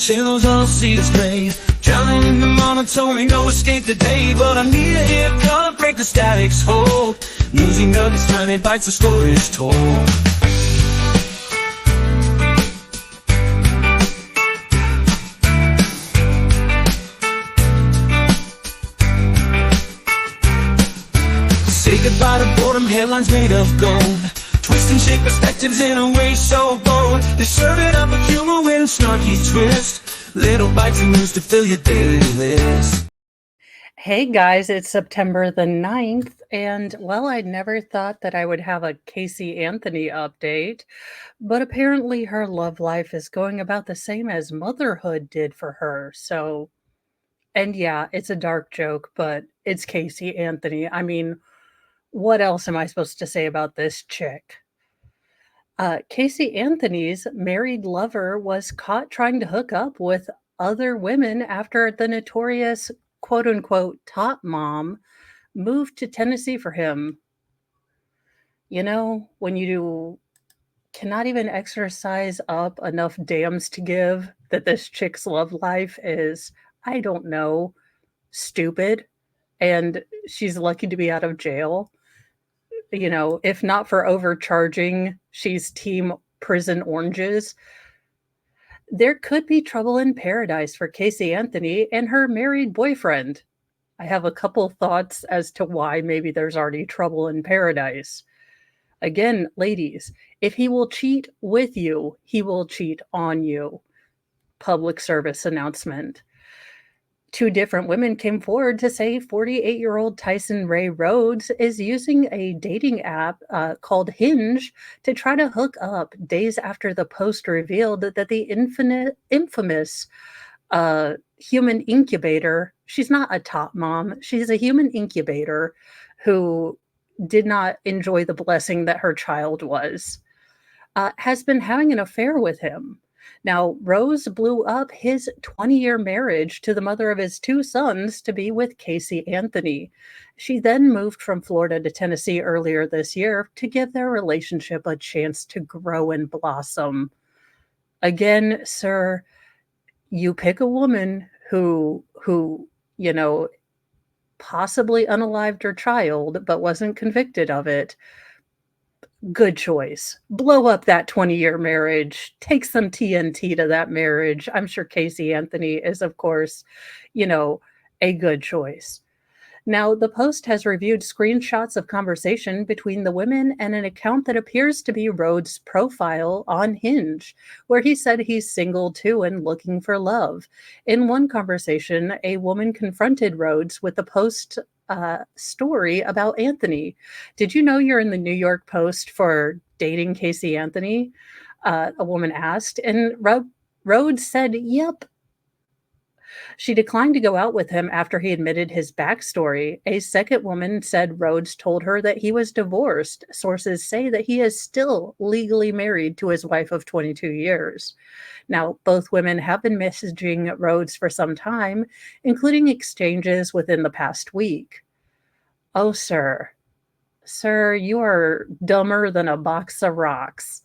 till those all seas gray. Drowning in the monotone, no escape today. But I need a haircut, break the static's hold. Losing up this time, it bites, the score is told. Say goodbye to boredom, headlines made of gold. Twist and shake perspectives in a way so bold. They serve it up with humor with a snarky twist. Little bites and news to fill your daily list. Hey guys, it's September the 9th, and well, I never thought that I would have a Casey Anthony update, but apparently her love life is going about the same as motherhood did for her. So, and yeah, it's a dark joke, but it's Casey Anthony. I mean, what else am I supposed to say about this chick? Casey Anthony's married lover was caught trying to hook up with other women after the notorious quote unquote top mom moved to Tennessee for him. You know, when you cannot even exercise up enough dams to give, that this chick's love life is, I don't know, stupid, and she's lucky to be out of jail. You know, if not for overcharging, she's team prison oranges. There could be trouble in paradise for Casey Anthony and her married boyfriend. I have a couple thoughts as to why maybe there's already trouble in paradise. Again, ladies, if he will cheat with you, he will cheat on you. Public service announcement. Two different women came forward to say 48-year-old Tyson Ray Rhodes is using a dating app called Hinge to try to hook up days after the post revealed that the infamous human incubator, she's not a top mom, she's a human incubator who did not enjoy the blessing that her child was, has been having an affair with him. Now, Rose blew up his 20-year marriage to the mother of his two sons to be with Casey Anthony. She then moved from Florida to Tennessee earlier this year to give their relationship a chance to grow and blossom. Again, sir, you pick a woman who you know, possibly unalived her child but wasn't convicted of it. Good choice. Blow up that 20-year marriage. Take some TNT to that marriage. I'm sure Casey Anthony is, of course, you know, a good choice. Now, the Post has reviewed screenshots of conversation between the women and an account that appears to be Rhodes' profile on Hinge, where he said he's single too and looking for love. In one conversation, a woman confronted Rhodes with the Post story about Anthony. Did you know you're in the New York Post for dating Casey Anthony? A woman asked, and Rhodes said, yep. She declined to go out with him after he admitted his backstory. A second woman said Rhodes told her that he was divorced. Sources say that he is still legally married to his wife of 22 years. Now, both women have been messaging Rhodes for some time, including exchanges within the past week. Oh, sir. Sir, you are dumber than a box of rocks.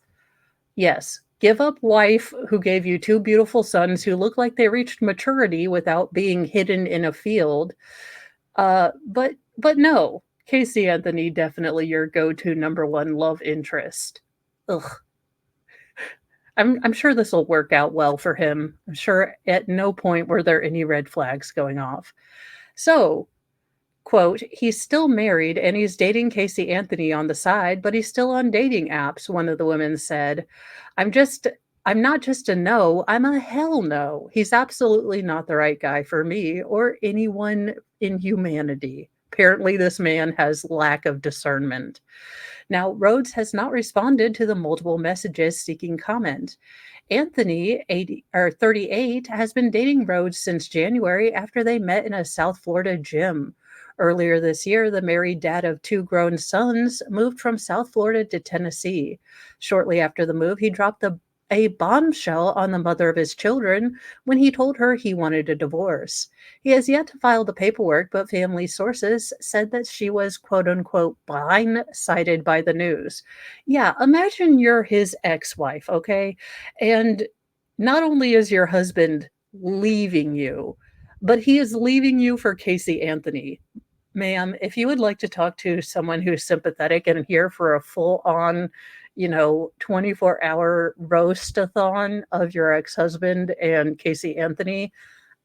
Yes, give up wife who gave you two beautiful sons who look like they reached maturity without being hidden in a field. But no, Casey Anthony, definitely your go-to number one love interest. Ugh. I'm sure this will work out well for him. I'm sure at no point were there any red flags going off. So, quote, he's still married and he's dating Casey Anthony on the side, but he's still on dating apps, one of the women said. I'm not just a no, I'm a hell no. He's absolutely not the right guy for me or anyone in humanity. Apparently, this man has lack of discernment. Now, Rhodes has not responded to the multiple messages seeking comment. Anthony, 38, has been dating Rhodes since January after they met in a South Florida gym. Earlier this year, the married dad of two grown sons moved from South Florida to Tennessee. Shortly after the move, he dropped a bombshell on the mother of his children when he told her he wanted a divorce. He has yet to file the paperwork, but family sources said that she was quote unquote blindsided by the news. Yeah, imagine you're his ex-wife, okay? And Not only is your husband leaving you, but he is leaving you for Casey Anthony. Ma'am, if you would like to talk to someone who's sympathetic and here for a full on, 24-hour roast-a-thon of your ex-husband and Casey Anthony,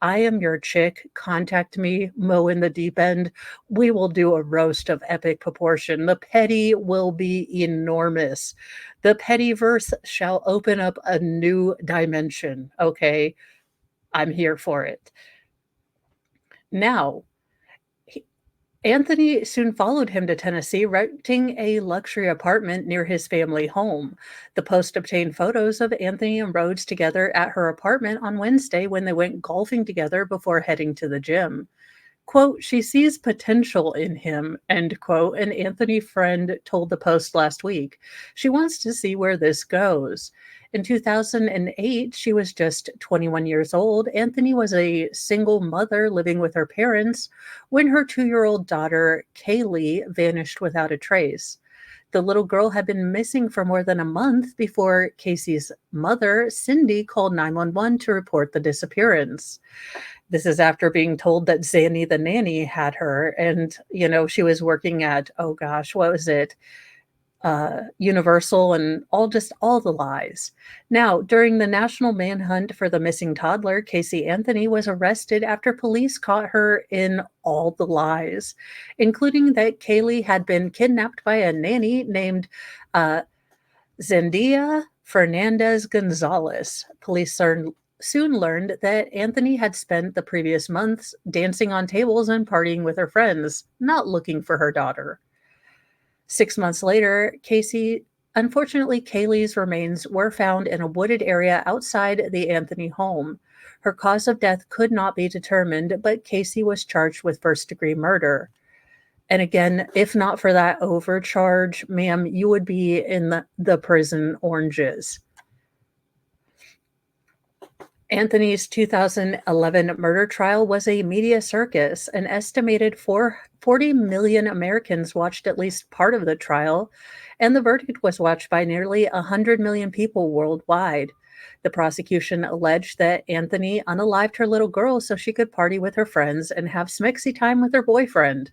I am your chick. Contact me, Mo in the deep end. We will do a roast of epic proportion. The petty will be enormous. The pettyverse shall open up a new dimension. Okay, I'm here for it. Now, he- Anthony soon followed him to Tennessee, renting a luxury apartment near his family home. The Post obtained photos of Anthony and Rhodes together at her apartment on Wednesday when they went golfing together before heading to the gym. Quote, she sees potential in him, end quote, an Anthony friend told the Post last week. She wants to see where this goes. In 2008, she was just 21 years old. Anthony was a single mother living with her parents when her 2-year-old daughter, Kaylee, vanished without a trace. The little girl had been missing for more than a month before Casey's mother, Cindy, called 911 to report the disappearance. This is after being told that Zanny the nanny had her, and, she was working at, oh gosh, what was it? Universal, and all the lies. Now, during the national manhunt for the missing toddler, Casey Anthony was arrested after police caught her in all the lies, including that Kaylee had been kidnapped by a nanny named uh, Zendia Fernandez Gonzalez. Police soon learned that Anthony had spent the previous months dancing on tables and partying with her friends, not looking for her daughter. 6 months later, unfortunately, Kaylee's remains were found in a wooded area outside the Anthony home. Her cause of death could not be determined, but Casey was charged with first-degree murder. And again, if not for that overcharge, ma'am, you would be in the prison oranges. Anthony's 2011 murder trial was a media circus. An estimated 40 million Americans watched at least part of the trial, and the verdict was watched by nearly 100 million people worldwide. The prosecution alleged that Anthony unalived her little girl so she could party with her friends and have smexy time with her boyfriend.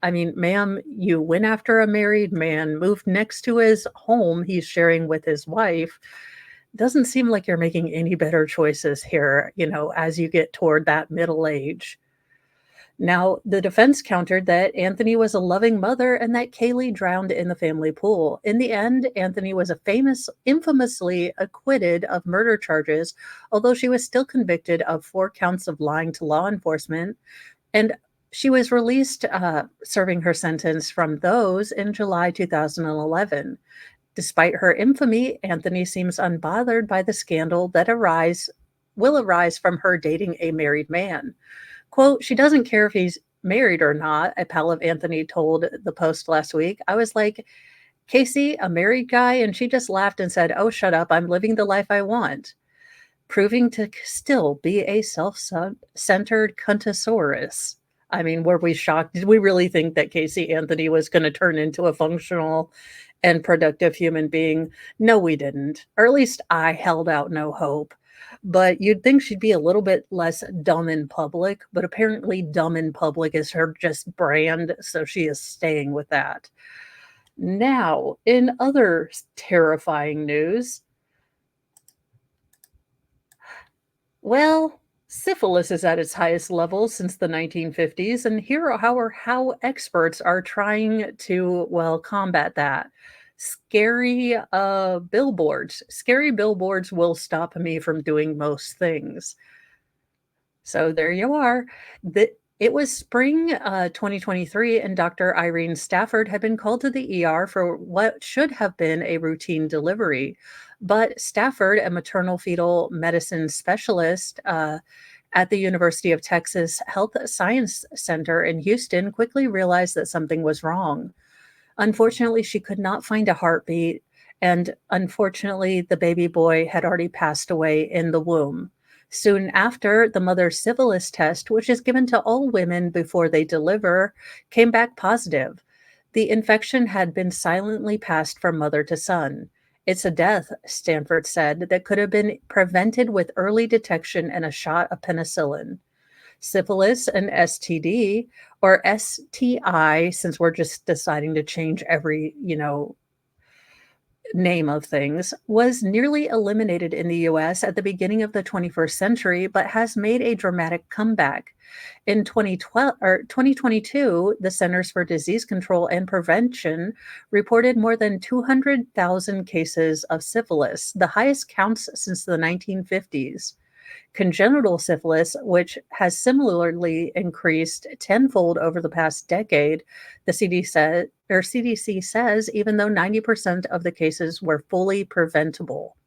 I mean, ma'am, you went after a married man, moved next to his home he's sharing with his wife. Doesn't seem like you're making any better choices here, as you get toward that middle age. Now, the defense countered that Anthony was a loving mother and that Kaylee drowned in the family pool. In the end, Anthony was infamously acquitted of murder charges, although she was still convicted of 4 counts of lying to law enforcement. And she was released, serving her sentence from those in July 2011. Despite her infamy, Anthony seems unbothered by the scandal that will arise from her dating a married man. Quote, she doesn't care if he's married or not, a pal of Anthony told the Post last week. I was like, Casey, a married guy? And she just laughed and said, oh, shut up. I'm living the life I want. Proving to still be a self-centered cuntosaurus. I mean, were we shocked? Did we really think that Casey Anthony was going to turn into a functional and productive human being? No, we didn't. Or at least I held out no hope. But you'd think she'd be a little bit less dumb in public, but apparently dumb in public is her just brand, so she is staying with that. Now, in other terrifying news, well, syphilis is at its highest level since the 1950s, and here are how experts are trying to, well, combat that. Billboards. Scary billboards will stop me from doing most things. So there you are. It was spring 2023, and Dr. Irene Stafford had been called to the ER for what should have been a routine delivery. But Stafford, a maternal fetal medicine specialist at the University of Texas Health Science Center in Houston, quickly realized that something was wrong. Unfortunately, she could not find a heartbeat, and unfortunately, the baby boy had already passed away in the womb. Soon after, the mother's syphilis test, which is given to all women before they deliver, came back positive. The infection had been silently passed from mother to son. It's a death, Stanford said, that could have been prevented with early detection and a shot of penicillin. Syphilis and STD, or STI, since we're just deciding to change every, name of things, was nearly eliminated in the US at the beginning of the 21st century, but has made a dramatic comeback. In 2012 or 2022, the Centers for Disease Control and Prevention reported more than 200,000 cases of syphilis, the highest counts since the 1950s. Congenital syphilis, which has similarly increased tenfold over the past decade, CDC says, even though 90% of the cases were fully preventable.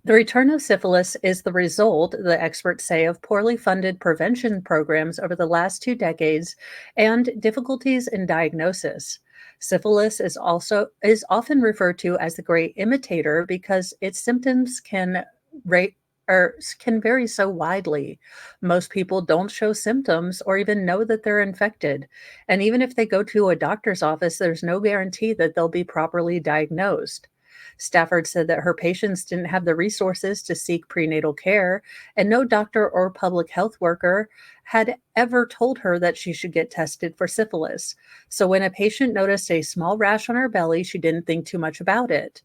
The return of syphilis is the result, the experts say, of poorly funded prevention programs over the last 2 decades and difficulties in diagnosis. Syphilis is often referred to as the great imitator because its symptoms rate can vary so widely. Most people don't show symptoms or even know that they're infected. And even if they go to a doctor's office, there's no guarantee that they'll be properly diagnosed. Stafford said that her patients didn't have the resources to seek prenatal care, and no doctor or public health worker had ever told her that she should get tested for syphilis. So when a patient noticed a small rash on her belly, she didn't think too much about it.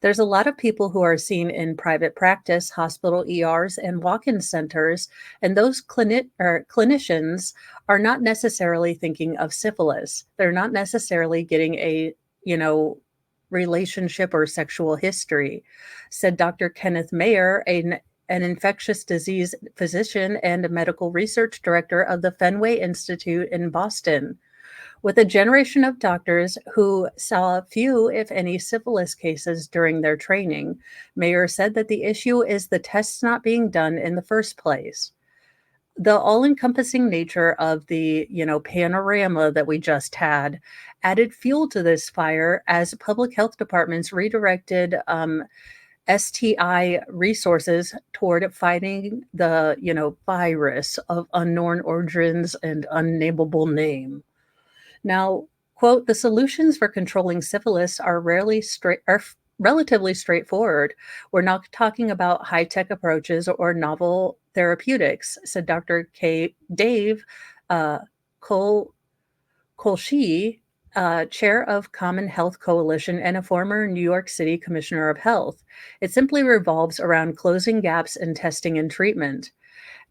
There's a lot of people who are seen in private practice, hospital ERs, and walk-in centers, and those clinicians are not necessarily thinking of syphilis. They're not necessarily getting a, you know, relationship or sexual history, said Dr. Kenneth Mayer, an infectious disease physician and a medical research director of the Fenway Institute in Boston. With a generation of doctors who saw few, if any, syphilis cases during their training, Mayer said that the issue is the tests not being done in the first place. The all-encompassing nature of the, panorama that we just had added fuel to this fire as public health departments redirected STI resources toward fighting the, virus of unknown origins and unnameable name. Now, quote, the solutions for controlling syphilis are relatively straightforward. We're not talking about high-tech approaches or novel therapeutics, said Dr. Dave uh, Col- Colshe, chair of Common Health Coalition and a former New York City Commissioner of Health. It simply revolves around closing gaps in testing and treatment.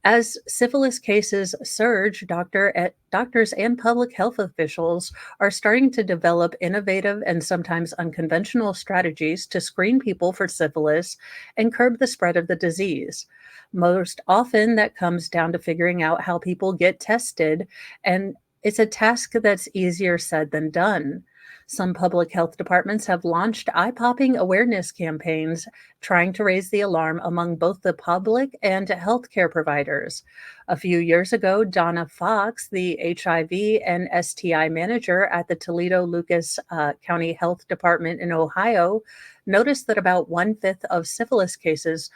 As syphilis cases surge, doctors and public health officials are starting to develop innovative and sometimes unconventional strategies to screen people for syphilis and curb the spread of the disease. Most often, that comes down to figuring out how people get tested, and it's a task that's easier said than done. Some public health departments have launched eye popping awareness campaigns trying to raise the alarm among both the public and healthcare providers. A few years ago, Donna Fox, the HIV and STI manager at the Toledo Lucas County Health Department in Ohio, noticed that about 1/5 of syphilis cases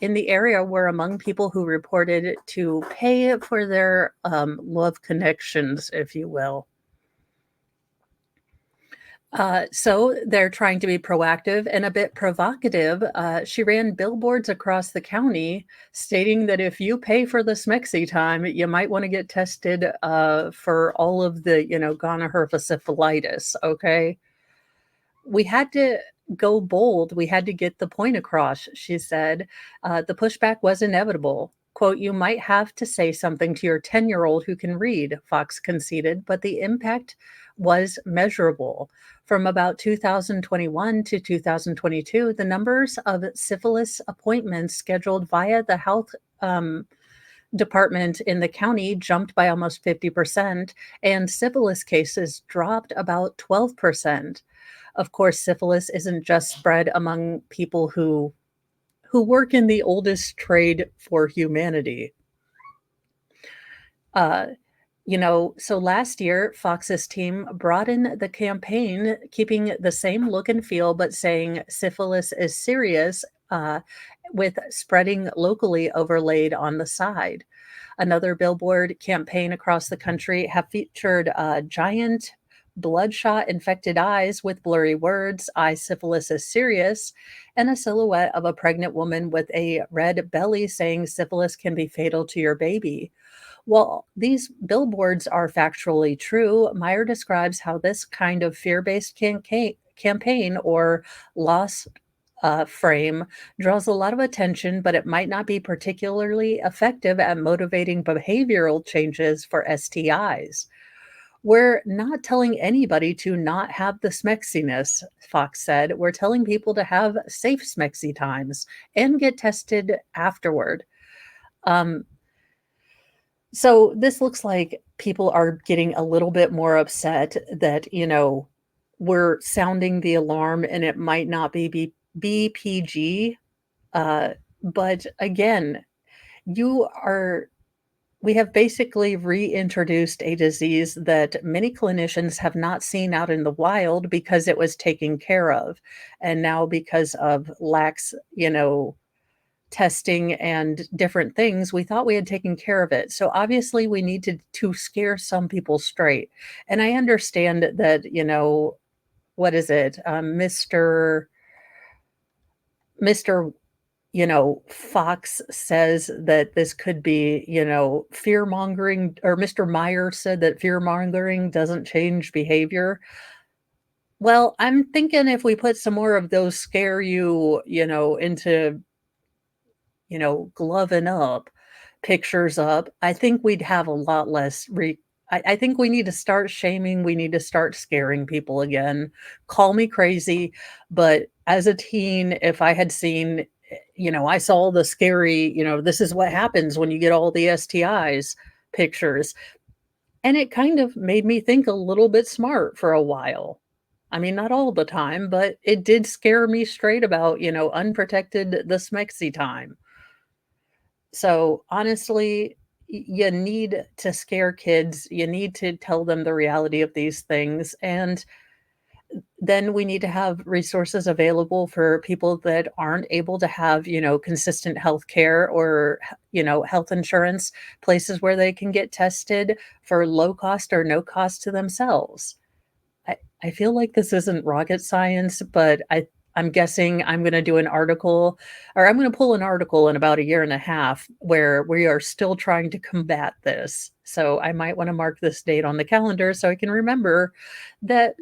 in the area were among people who reported to pay for their love connections, if you will. So they're trying to be proactive and a bit provocative. She ran billboards across the county stating that if you pay for the Smexy time, you might want to get tested for all of the, gonorrhea syphilitis. Okay. We had to go bold. We had to get the point across, she said. The pushback was inevitable. Quote, you might have to say something to your 10-year-old who can read, Fox conceded, but the impact was measurable. From about 2021 to 2022, the numbers of syphilis appointments scheduled via the health department in the county jumped by almost 50%, and syphilis cases dropped about 12%. Of course, syphilis isn't just spread among people who work in the oldest trade for humanity. Uh, so last year, Fox's team brought in the campaign, keeping the same look and feel, but saying syphilis is serious, with spreading locally overlaid on the side. Another billboard campaign across the country have featured giant bloodshot, infected eyes with blurry words, eye syphilis is serious, and a silhouette of a pregnant woman with a red belly saying syphilis can be fatal to your baby. While these billboards are factually true, Meyer describes how this kind of fear based campaign or loss frame draws a lot of attention, but it might not be particularly effective at motivating behavioral changes for STIs. We're not telling anybody to not have the smexiness, Fox said. We're telling people to have safe smexy times and get tested afterward. Um, so this looks like people are getting a little bit more upset that, we're sounding the alarm and it might not be BPG. Uh, but again, you are we have basically reintroduced a disease that many clinicians have not seen out in the wild because it was taken care of. And now because of lax, testing and different things, we thought we had taken care of it. So obviously we needed to scare some people straight. And I understand that, what is it? Mr. Fox says that this could be, fear mongering, or Mr. Meyer said that fear mongering doesn't change behavior. Well, I'm thinking if we put some more of those scare you, into gloving up, pictures up, I think we'd have a lot less I think we need to start shaming, we need to start scaring people again. Call me crazy, but as a teen, if I had seen, I saw the scary, this is what happens when you get all the STIs pictures, and it kind of made me think a little bit smart for a while. I mean, not all the time, but it did scare me straight about, unprotected the smexy time. So, honestly, you need to scare kids, you need to tell them the reality of these things, and then we need to have resources available for people that aren't able to have, consistent health care or, health insurance, places where they can get tested for low cost or no cost to themselves. I feel like this isn't rocket science, but I'm guessing I'm gonna do an article, or I'm gonna pull an article in about a year and a half where we are still trying to combat this. So I might wanna mark this date on the calendar so I can remember that,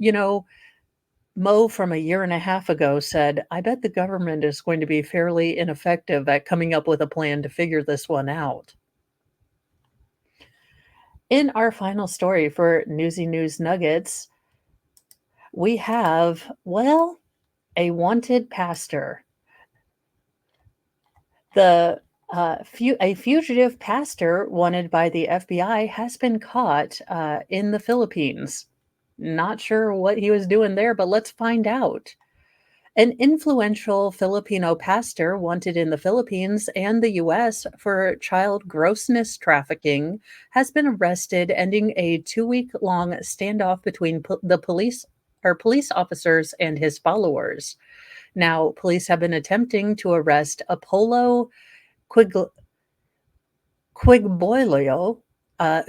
Mo from a year and a half ago said, "I bet the government is going to be fairly ineffective at coming up with a plan to figure this one out." In our final story for Newsy News Nuggets, we have, well, a wanted pastor. A fugitive pastor wanted by the FBI has been caught in the Philippines. Not sure what he was doing there, but let's find out. An influential Filipino pastor wanted in the Philippines and the US for child grossness trafficking has been arrested, ending a 2-week long standoff between the police officers and his followers. Now, police have been attempting to arrest Apollo Quig- Quigboilio,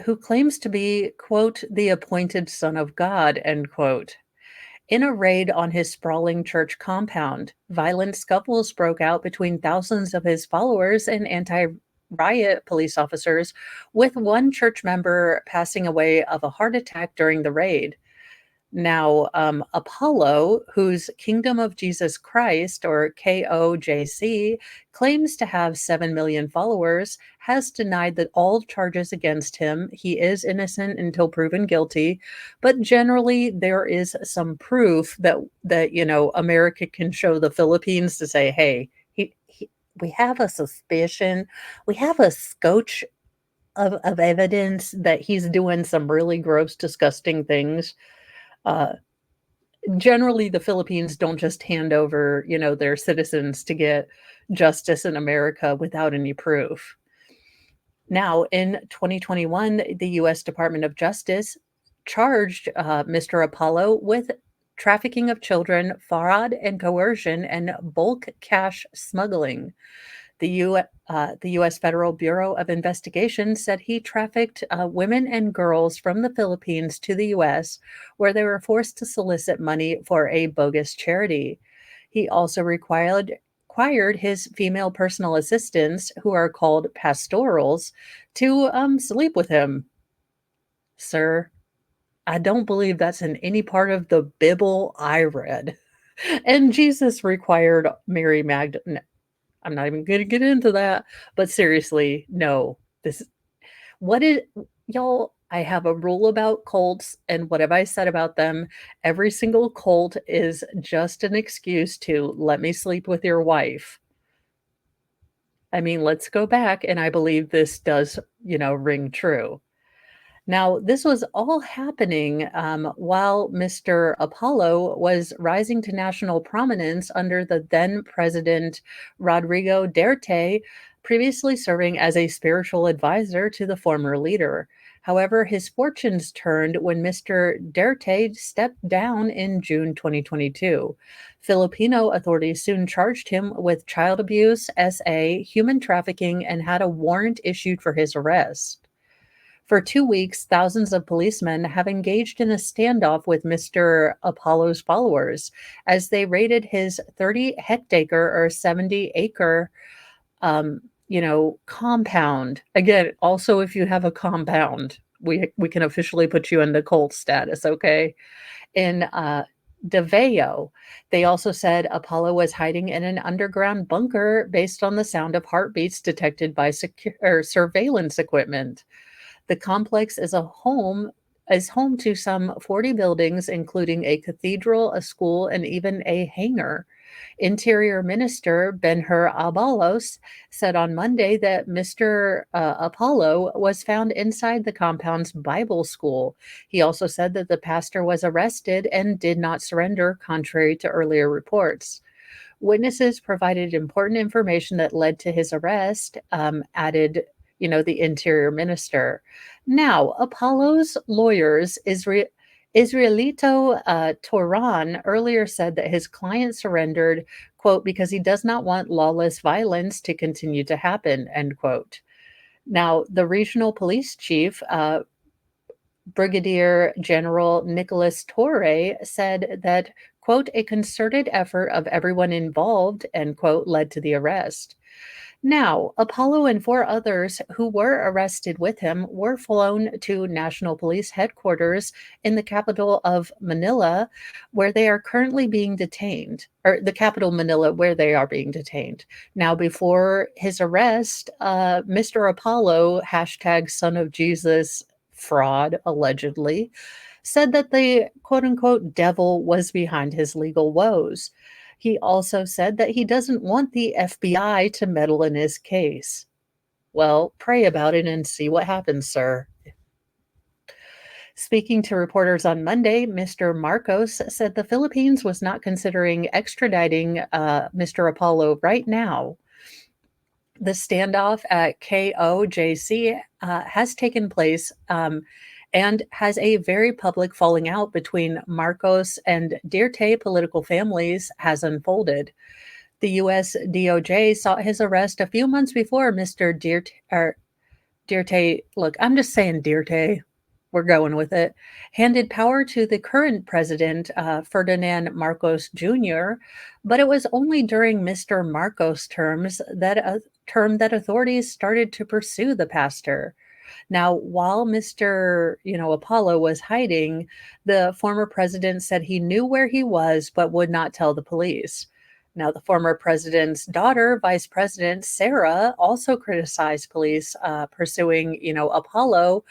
who claims to be, quote, the appointed son of God, end quote. In a raid on his sprawling church compound, violent scuffles broke out between thousands of his followers and anti riot police officers, with one church member passing away of a heart attack during the raid. Now, Apollo, whose Kingdom of Jesus Christ, or KOJC, claims to have 7 million followers, has denied that all charges against him. He is innocent until proven guilty, but generally there is some proof that America can show the Philippines to say, hey, we have a suspicion, we have a scotch of evidence that he's doing some really gross, disgusting things. Uh, Generally, the Philippines don't just hand over, their citizens to get justice in America without any proof. Now, in 2021, the US Department of Justice charged Mr. Apollo with trafficking of children, fraud and coercion, and bulk cash smuggling. The U.S. Federal Bureau of Investigation said he trafficked women and girls from the Philippines to the U.S., where they were forced to solicit money for a bogus charity. He also required his female personal assistants, who are called pastorals, to sleep with him. Sir, I don't believe that's in any part of the Bible I read. And Jesus required Mary Magdalene. I'm not even going to get into that, but seriously, no. This what is y'all, I have a rule about cults, and what have I said about them? Every single cult is just an excuse to let me sleep with your wife. I mean, let's go back, and I believe this does, ring true. Now, this was all happening while Mr. Apollo was rising to national prominence under the then president Rodrigo Duterte, previously serving as a spiritual advisor to the former leader. However, his fortunes turned when Mr. Duterte stepped down in June 2022. Filipino authorities soon charged him with child abuse, SA, human trafficking, and had a warrant issued for his arrest. For 2 weeks, thousands of policemen have engaged in a standoff with Mr. Apollo's followers as they raided his 30 hectare or 70-acre, compound. Again, also, if you have a compound, we can officially put you into cult status, okay? In Davao, they also said Apollo was hiding in an underground bunker based on the sound of heartbeats detected by surveillance equipment. The complex is home to some 40 buildings, including a cathedral, a school, and even a hangar. Interior Minister Ben-Hur Abalos said on Monday that Mr. Apollo was found inside the compound's Bible school. He also said that the pastor was arrested and did not surrender, contrary to earlier reports. Witnesses provided important information that led to his arrest, added, the interior minister. Now, Apollo's lawyers, Israelito Toran, earlier said that his client surrendered, quote, because he does not want lawless violence to continue to happen, end quote. Now, the regional police chief, Brigadier General Nicholas Torre, said that, quote, a concerted effort of everyone involved, end quote, led to the arrest. Now, Apollo and 4 others who were arrested with him were flown to National Police headquarters in the capital of Manila, where they are currently being detained, or the capital Manila, where they are being detained. Now, before his arrest, Mr. Apollo, hashtag son of Jesus fraud, allegedly, said that the quote unquote devil was behind his legal woes. He also said that he doesn't want the FBI to meddle in his case. Well, pray about it and see what happens, sir. Speaking to reporters on Monday, Mr. Marcos said the Philippines was not considering extraditing Mr. Apollo right now. The standoff at KOJC has taken place and has a very public falling out between Marcos and Duterte political families has unfolded. The U.S. DOJ sought his arrest a few months before Mr. Duterte, look, I'm just saying Duterte, we're going with it, handed power to the current president, Ferdinand Marcos Jr., but it was only during Mr. Marcos' term that authorities started to pursue the pastor. Now, while Mr. Apollo was hiding, the former president said he knew where he was but would not tell the police. Now, the former president's daughter, Vice President Sarah, also criticized police pursuing, Apollo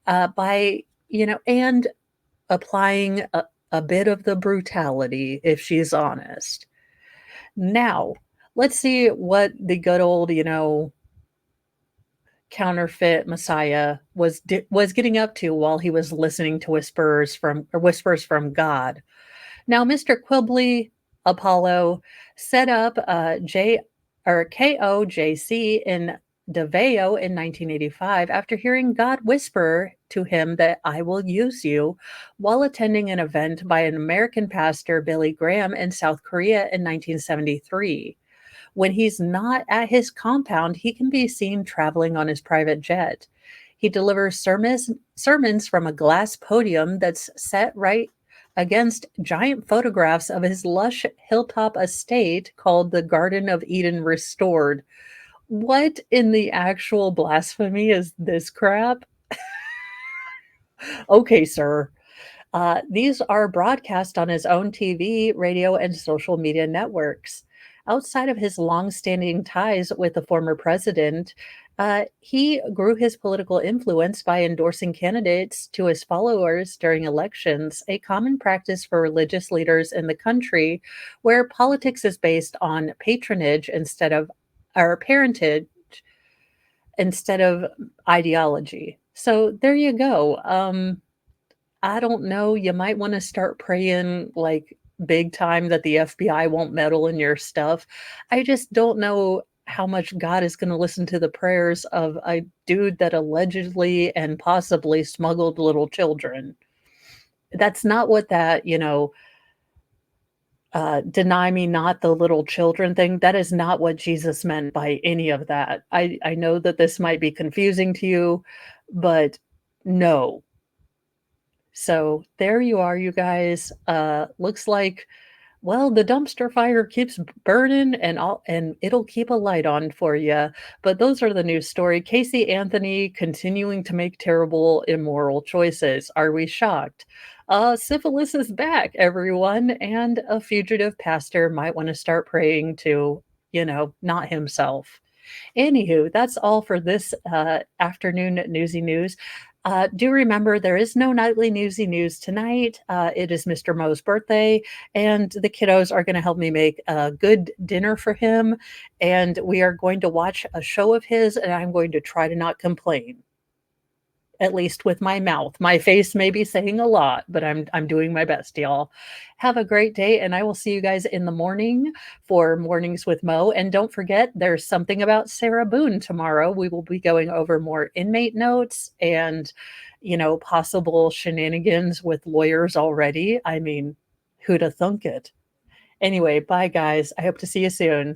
by, and applying a bit of the brutality, if she's honest. Now, let's see what the good old, counterfeit Messiah was getting up to while he was listening to whispers from God. Now, Mr. Quibbly Apollo set up KOJC in Davao in 1985 after hearing God whisper to him that I will use you while attending an event by an American pastor, Billy Graham, in South Korea in 1973. When he's not at his compound, he can be seen traveling on his private jet. He delivers sermons from a glass podium that's set right against giant photographs of his lush hilltop estate called the Garden of Eden Restored. What in the actual blasphemy is this crap? Okay, sir. These are broadcast on his own TV, radio, and social media networks. Outside of his long-standing ties with the former president, he grew his political influence by endorsing candidates to his followers during elections, a common practice for religious leaders in the country, where politics is based on patronage instead of or parentage instead of ideology. So there you go. I don't know, you might wanna start praying, like, big time that the FBI won't meddle in your stuff. I just don't know how much God is gonna listen to the prayers of a dude that allegedly and possibly smuggled little children. That's not what that, "Deny me not the little children" thing, that is not what Jesus meant by any of that. I know that this might be confusing to you, but no. So there you are, you guys. Looks like, well, the dumpster fire keeps burning and it'll keep a light on for you. But those are the news story. Casey Anthony continuing to make terrible, immoral choices. Are we shocked? Syphilis is back, everyone, and a fugitive pastor might want to start praying to, not himself. Anywho, that's all for this afternoon Newsy News. Do remember there is no nightly Newsy News tonight. It is Mr. Mo's birthday, and the kiddos are going to help me make a good dinner for him. And we are going to watch a show of his, and I'm going to try to not complain, at least with my mouth. My face may be saying a lot, but I'm doing my best, y'all. Have a great day, and I will see you guys in the morning for Mornings with Mo. And don't forget, there's something about Sarah Boone tomorrow. We will be going over more inmate notes and, possible shenanigans with lawyers already. I mean, who'da thunk it? Anyway, bye guys. I hope to see you soon.